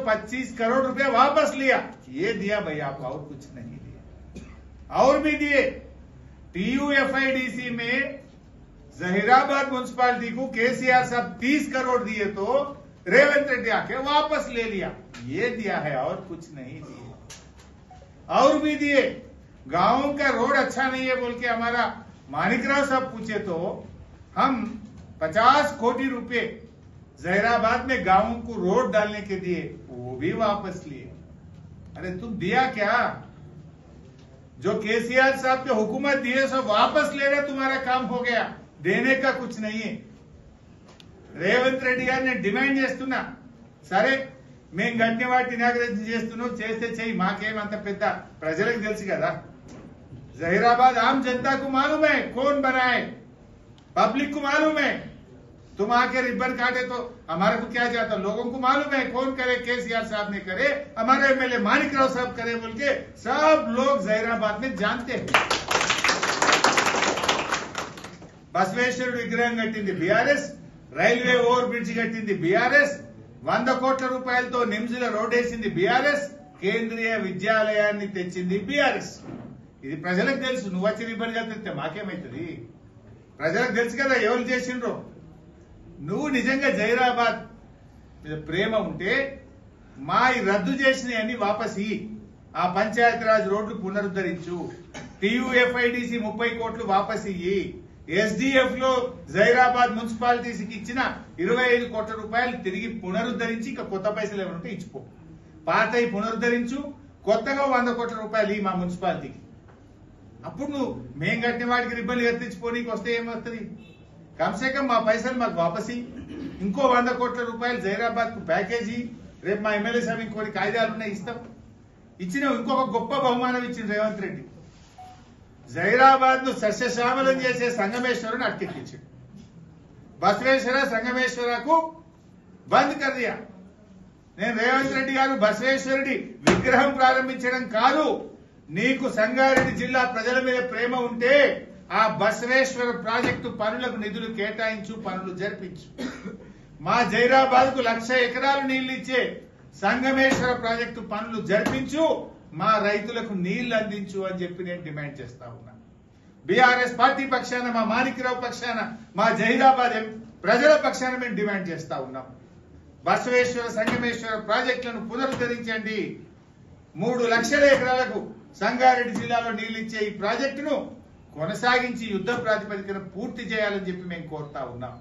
25 करोड़ रुपया वापस लिया। ये दिया भाई आप, और कुछ नहीं दिया। और भी दिए। TUFIDC में जहीराबाद म्युनिसिपालिटी को केसीआर साहब 30 करोड़ दिए तो रेवंत रेड्डी आके वापस ले लिया। ये दिया है, और कुछ नहीं दिए। और भी दिए। गांव का रोड अच्छा नहीं है बोल के हमारा मानिकराव साहब पूछे तो हम 50 कोटी रुपए जहीराबाद में गांवों को रोड डालने के दिए, वो भी वापस लिए। अरे तुम दिया क्या? जो केसीआर साहब के हुकूमत दिए सब वापस ले रहे, तुम्हारा काम हो गया। देने का कुछ नहीं है। రేవంత్ రెడ్డి గారిని డిమాండ్ చేస్తున్నా, సరే మేము గట్టిన వాటి ఇనాగ్రేషన్ చేస్తున్నాం, చేస్తే చెయ్యి, మాకేమంత పెద్ద, ప్రజలకు తెలుసు కదా। जहीराबाद आम जनता को मालूम है कौन बनाए, पब्लिक को मालूम है। तुम आके रिबन काटे तो हमारे को क्या जाता, लोगों को मालूम है कौन करे, केसीआर साहब ने करे, हमारे एमएलए मानिकराव साहब करे बोल के सब लोग जहीराबाद में जानते हैं। बसवेश्वरुడు విగ్రహం కట్టింది బీఆర్ఎస్, రైల్వే ఓవర్ బ్రిడ్జ్ కట్టింది బీఆర్ఎస్, 100 కోట్ల రూపాయలతో నిమ్స్ లో రోడ్ వేసింది బీఆర్ఎస్, కేంద్రీయ విద్యాలయాన్ని తెచ్చింది బీఆర్ఎస్। ఇది ప్రజలకు తెలుసు। నువ్వు వచ్చి రిబ్బన్ కట్టిస్తే మాకేమైతుంది? ప్రజలకు తెలుసు కదా ఎవరు చేసిండ్రో। నువ్వు నిజంగా జహీరాబాద్ మీద ప్రేమ ఉంటే మా ఈ రద్దు చేసినవన్నీ వాపస్ ఇయ్యి, ఆ పంచాయతీరాజ్ రోడ్లు పునరుద్ధరించు, TUFIDC 30 కోట్లు వాపస్ ఇయ్యి, SDF లో జహీరాబాద్ మున్సిపాలిటీకి ఇచ్చిన 25 కోట్ల రూపాయలు తిరిగి పునరుద్ధరించి ఇక కొత్త పైసలు ఏమంటే ఇచ్చిపో, పాతవి పునరుద్ధరించు, కొత్తగా 100 కోట్ల రూపాయలు ఈ మా మున్సిపాలిటీకి। అప్పుడు నువ్వు మేం కట్టిన వాటికి రిబ్బన్లు ఎత్తించుకోనికి వస్తే ఏమవుతుంది? కమ్సే కమ్ మా పైసలు మాకు వాపసి, ఇంకో 100 కోట్ల రూపాయలు జహీరాబాద్ కు ప్యాకేజీ, రేపు మా ఎమ్మెల్యే సాబ్ ఇంకోటి కాయిదాలు ఉన్నాయి ఇస్తాం। ఇచ్చిన ఇంకొక గొప్ప బహుమానం ఇచ్చింది రేవంత్ రెడ్డి, జహీరాబాద్ ను సస్యశ్యామలం చేసే సంగమేశ్వరుని అటకెక్కించాడు। బసవేశ్వర సంగమేశ్వరకు బంద్ కర్ దియా। నేను రేవంత్ రెడ్డి గారు బసవేశ్వరుడి విగ్రహం ప్రారంభించడం కాదు, నీకు సంగారెడ్డి జిల్లా ప్రజల మీద ప్రేమ ఉంటే ఆ బసవేశ్వర ప్రాజెక్టు పనులకు నిధులు కేటాయించు, పనులు జరిపించు। మా జహీరాబాద్ కు 1,00,000 ఎకరాలు నీళ్లు ఇచ్చే సంగమేశ్వర ప్రాజెక్టు పనులు జరిపించు, మా రైతులకు నీళ్లు అందించు అని చెప్పి నేను డిమాండ్ చేస్తా ఉన్నా। బీఆర్ఎస్ పార్టీ పక్షాన, మా మాణిక్యరావు పక్షాన, మా జహీరాబాద్ ప్రజల పక్షాన మేము డిమాండ్ చేస్తా ఉన్నాం। బసవేశ్వర సంగమేశ్వర ప్రాజెక్టులను పునరుద్ధరించండి, 3 లక్షల ఎకరాలకు సంగారెడ్డి జిల్లాలో నీళ్లు ఇచ్చే ఈ ప్రాజెక్టును కొనసాగించి యుద్ధ ప్రాతిపదికన పూర్తి చేయాలని చెప్పి మేము కోరుతా ఉన్నాం।